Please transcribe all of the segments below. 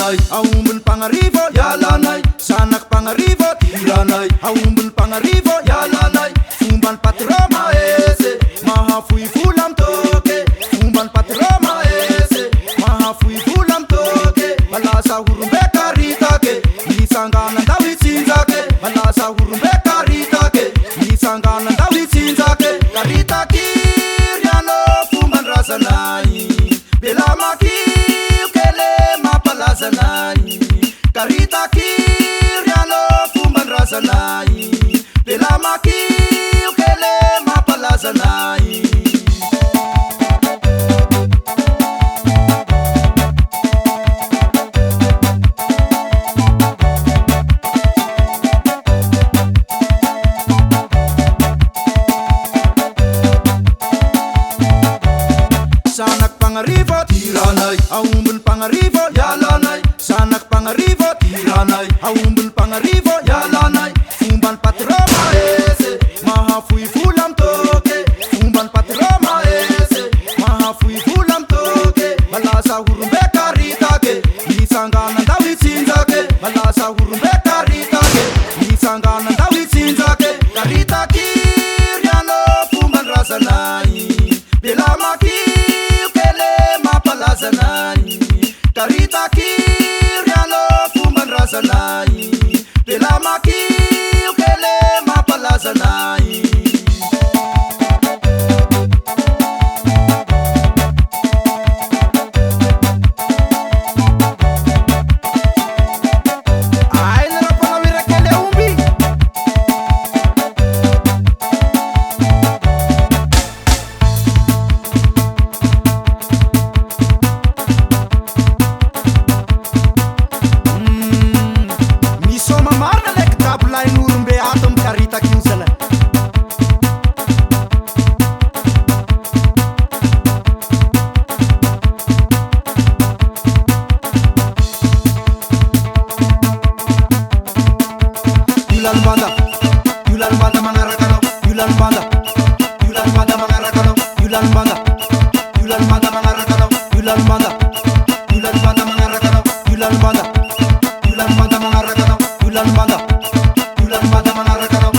Tiranay, aumbon pangarivo, yalanay. Sanak pangarivo, tiranay, aumbon pangarivo, yalanay. Fumban patroma ese, mahafui fulam toke. Fumban patroma ese, mahafui fulam toke. Balasa hurumbe karitake, lisangana ndawi sinzake. Balasa hurumbe karitake, lisangana ndawi sinzake. Karitaki, riano fumban rasanai. Belamaki, Karitaki, riano fumban rasanai. Belamaki, ukele mapalazanai. Sanak pangarivo, tiranay, aumbon pangarivo, yalanay. Sanak pangarivo, tiranay, aumbon pangarivo, yalanay. Fumban patroma ese, mahafui fulam toke. Fumban patroma ese, mahafui fulam toke. Balasa hurumbe karitake, lisangana ndawi sinzake. Balasa hurumbe karitake, lisangana ndawi sinzake. Karitaki, riano fumban rasanai. Belamaki, Karitaki, riano fumban rasanai. Belamaki, ukele mapalazanai. Ay, narapangawira kele umbi. Yulan banda mangarakano, yulan banda mangarakano, yulan banda mangarakano, yulan banda mangarakano, yulan banda mangarakano, yulan banda mangarakano.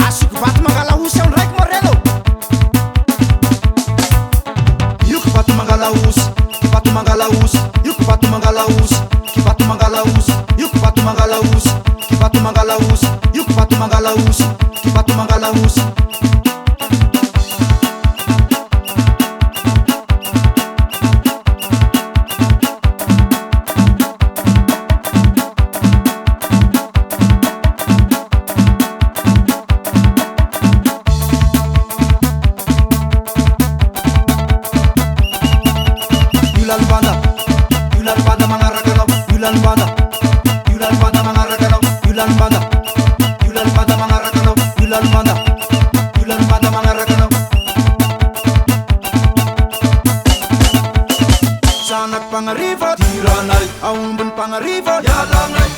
Asik bat mangala usan rek morelo. Kipatu mangalaus, kipatu mangalaus, yuk kipatu mangalaus, kipatu mangalaus, yuk kipatu mangalaus, kipatu mangalaus, yuk kipatu mangalaus, kipatu mangalaus. Yulan banda mangarakano, yulan banda mangarakano, yulan banda mangarakano, yulan banda mangarakano. Sanak pangarivo, tiranay, aumbon pangarivo, yalanay.